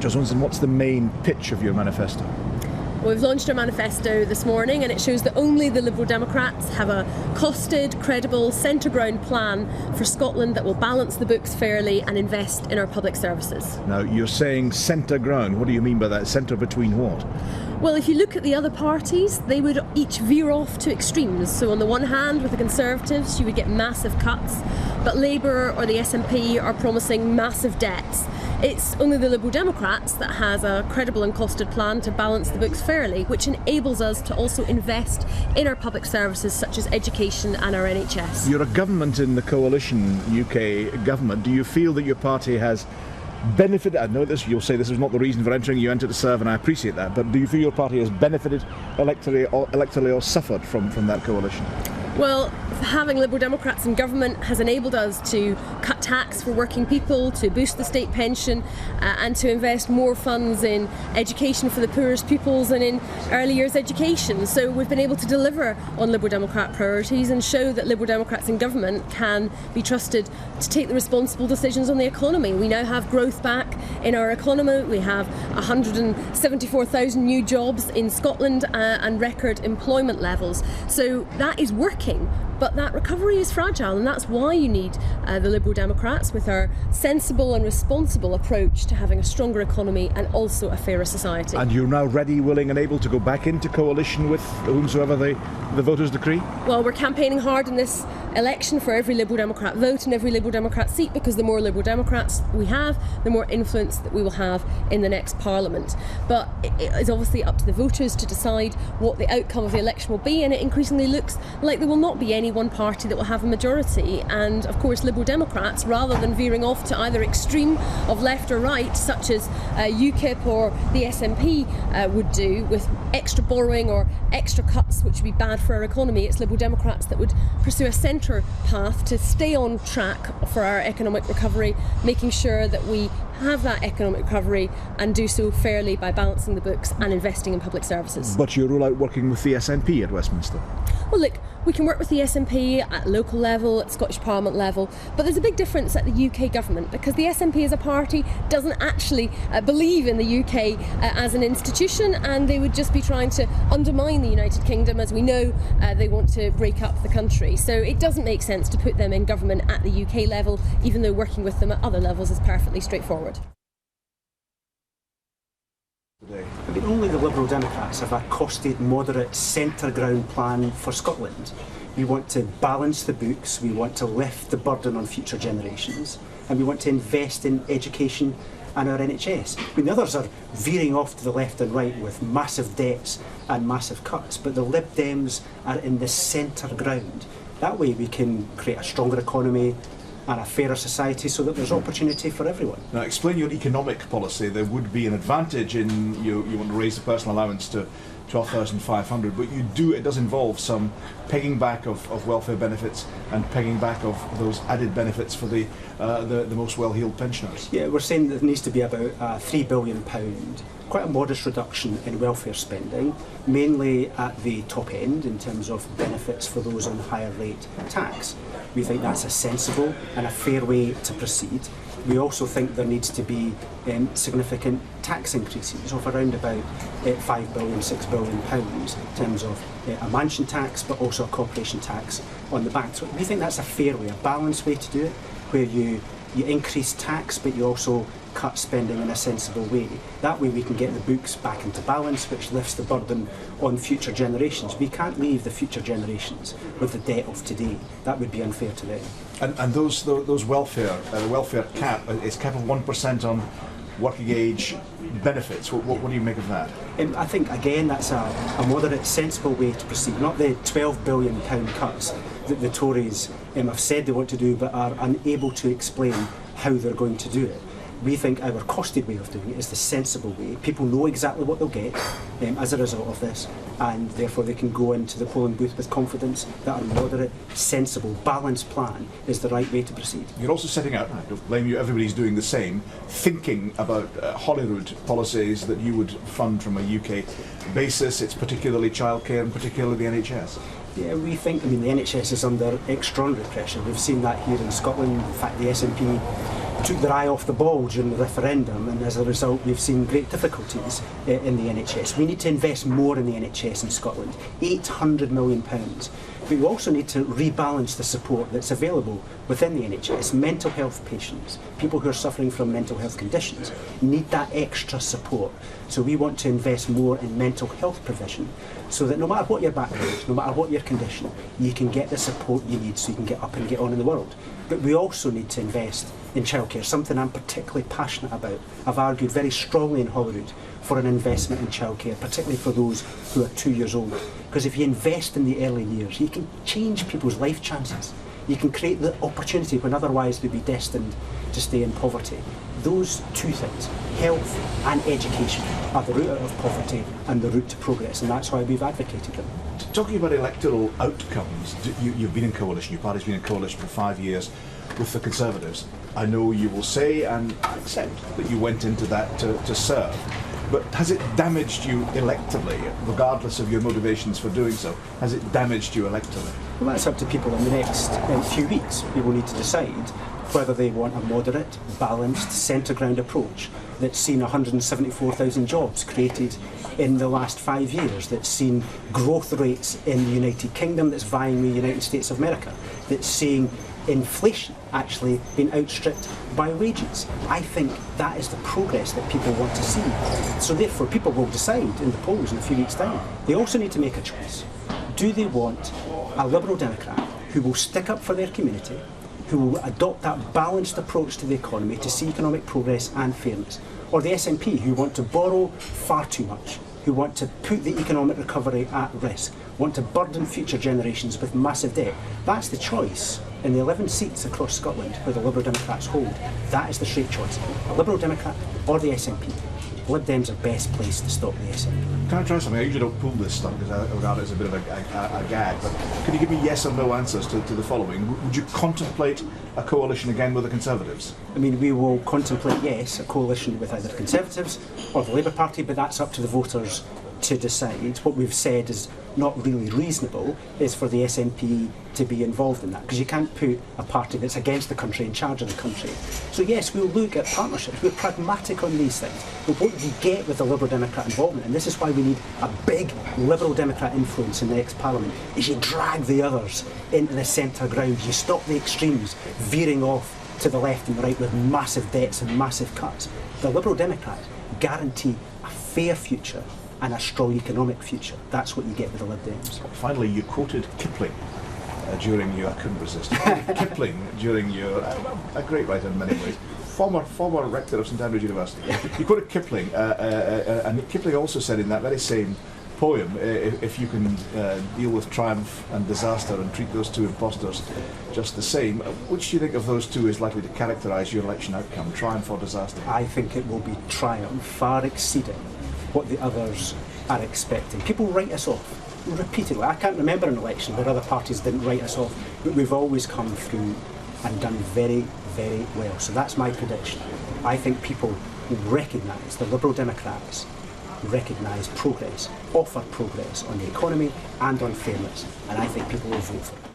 Councillor Swinson, what's the main pitch of your manifesto? Well, we've launched our manifesto this morning, and it shows that only the Liberal Democrats have a costed, credible, centre-ground plan for Scotland that will balance the books fairly and invest in our public services. Now, you're saying centre ground. What do you mean by that? Centre between what? Well, if you look at the other parties, they would each veer off to extremes. So on the one hand, with the Conservatives, you would get massive cuts, but Labour or the SNP are promising massive debts. It's only the Liberal Democrats that has a credible and costed plan to balance the books fairly, which enables us to also invest in our public services such as education and our NHS. You're a government in the coalition UK government. Do you feel that your party has benefited? I know this, you'll say this is not the reason for entering, you entered to serve, and I appreciate that, but do you feel your party has benefited electorally or suffered from that coalition? Well, having Liberal Democrats in government has enabled us to cut tax for working people, to boost the state pension, and to invest more funds in education for the poorest pupils and in early years education. So we've been able to deliver on Liberal Democrat priorities and show that Liberal Democrats in government can be trusted to take the responsible decisions on the economy. We now have growth back in our economy. We have 174,000 new jobs in Scotland and record employment levels. So that is working. But that recovery is fragile, and that's why you need the Liberal Democrats with our sensible and responsible approach to having a stronger economy and also a fairer society. And you're now ready, willing and able to go back into coalition with whomsoever the voters decree? Well, we're campaigning hard in this election for every Liberal Democrat vote and every Liberal Democrat seat, because the more Liberal Democrats we have, the more influence that we will have in the next Parliament. But it is obviously up to the voters to decide what the outcome of the election will be, and it increasingly looks like there will not be any one party that will have a majority. And of course Liberal Democrats, rather than veering off to either extreme of left or right, such as UKIP or the SNP would do, with extra borrowing or extra cuts which would be bad for our economy, it's Liberal Democrats that would pursue a centre path to stay on track for our economic recovery, making sure that we have that economic recovery and do so fairly by balancing the books and investing in public services. But you rule out working with the SNP at Westminster? Well, look, we can work with the SNP at local level, at Scottish Parliament level, but there's a big difference at the UK government, because the SNP as a party doesn't actually believe in the UK as an institution, and they would just be trying to undermine the United Kingdom. As we know, they want to break up the country. So it doesn't make sense to put them in government at the UK level, even though working with them at other levels is perfectly straightforward. I mean, only the Liberal Democrats have a costed, moderate, centre-ground plan for Scotland. We want to balance the books, we want to lift the burden on future generations, and we want to invest in education and our NHS. I mean, the others are veering off to the left and right with massive debts and massive cuts, but the Lib Dems are in the centre ground. That way we can create a stronger economy and a fairer society, so that there's opportunity for everyone. Now, explain your economic policy. There would be an advantage in you want to raise the personal allowance to 12,500, but it does involve some pegging back of welfare benefits and pegging back of those added benefits for the most well-heeled pensioners. Yeah, we're saying that there needs to be about £3 billion, quite a modest reduction in welfare spending, mainly at the top end in terms of benefits for those on higher rate tax. We think that's a sensible and a fair way to proceed. We also think there needs to be significant tax increases of around about £5 billion, £6 billion in terms of a mansion tax, but also a corporation tax on the back. So we think that's a fair way, a balanced way to do it, where you increase tax, but you also cut spending in a sensible way. That way we can get the books back into balance, which lifts the burden on future generations. We can't leave the future generations with the debt of today. That would be unfair to them. And those welfare, the welfare cap is capped at 1% on working age benefits. What do you make of that? I think, again, that's a moderate, sensible way to proceed, not the £12 billion cuts that the Tories have said they want to do, but are unable to explain how they're going to do it. We think our costed way of doing it is the sensible way. People know exactly what they'll get as a result of this, and therefore they can go into the polling booth with confidence that a moderate, sensible, balanced plan is the right way to proceed. You're also setting out, I don't blame you, everybody's doing the same, thinking about Holyrood policies that you would fund from a UK basis. It's particularly childcare and particularly the NHS. Yeah, we think, the NHS is under extraordinary pressure. We've seen that here in Scotland. In fact, the SNP took their eye off the ball during the referendum, and as a result we've seen great difficulties in the NHS. We need to invest more in the NHS in Scotland, £800 million. But we also need to rebalance the support that's available within the NHS. Mental health patients, people who are suffering from mental health conditions, need that extra support. So we want to invest more in mental health provision, so that no matter what your background, no matter what your condition, you can get the support you need so you can get up and get on in the world. But we also need to invest in childcare, something I'm particularly passionate about. I've argued very strongly in Holyrood for an investment in childcare, particularly for those who are 2 years old. Because if you invest in the early years, you can change people's life chances. You can create the opportunity when otherwise they'd be destined to stay in poverty. Those two things, health and education, are the route out of poverty and the route to progress, and that's why we've advocated them. Talking about electoral outcomes, you've been in coalition, your party's been in coalition for 5 years with the Conservatives. I know you will say and accept that you went into that to serve, but has it damaged you electorally, regardless of your motivations for doing so? Has it damaged you electorally? Well, that's up to people in the next few weeks. People need to decide whether they want a moderate, balanced, centre-ground approach that's seen 174,000 jobs created in the last 5 years, that's seen growth rates in the United Kingdom that's vying with the United States of America, that's seeing inflation actually being outstripped by wages. I think that is the progress that people want to see. So therefore people will decide in the polls in a few weeks' time. They also need to make a choice. Do they want a Liberal Democrat who will stick up for their community, who will adopt that balanced approach to the economy to see economic progress and fairness, or the SNP who want to borrow far too much, who want to put the economic recovery at risk, want to burden future generations with massive debt? That's the choice in the 11 seats across Scotland where the Liberal Democrats hold. That is the straight choice, a Liberal Democrat or the SNP. Lib Dems are best placed to stop the SNP. Can I try something? I usually don't pull this stuff because I regard it as a bit of a gag, but can you give me yes or no answers to the following? Would you contemplate a coalition again with the Conservatives? I mean, we will contemplate, yes, a coalition with either the Conservatives or the Labour Party, but that's up to the voters to decide. What we've said is not really reasonable is for the SNP to be involved in that, because you can't put a party that's against the country in charge of the country. So yes, we'll look at partnerships. We're pragmatic on these things. But what you get with the Liberal Democrat involvement, and this is why we need a big Liberal Democrat influence in the next Parliament, is you drag the others into the centre ground. You stop the extremes veering off to the left and the right with massive debts and massive cuts. The Liberal Democrats guarantee a fair future and a strong economic future. That's what you get with the Lib Dems. Finally, you quoted Kipling during your, I couldn't resist, Kipling during your, a great writer in many ways, former rector of St Andrews University. You quoted Kipling, and Kipling also said in that very same poem, if you can deal with triumph and disaster and treat those two impostors just the same, which do you think of those two is likely to characterise your election outcome, triumph or disaster? I think it will be triumph, far exceeding what the others are expecting. People write us off repeatedly. I can't remember an election where other parties didn't write us off, but we've always come through and done very, very well. So that's my prediction. I think people will recognise, the Liberal Democrats recognise progress, offer progress on the economy and on fairness, and I think people will vote for it.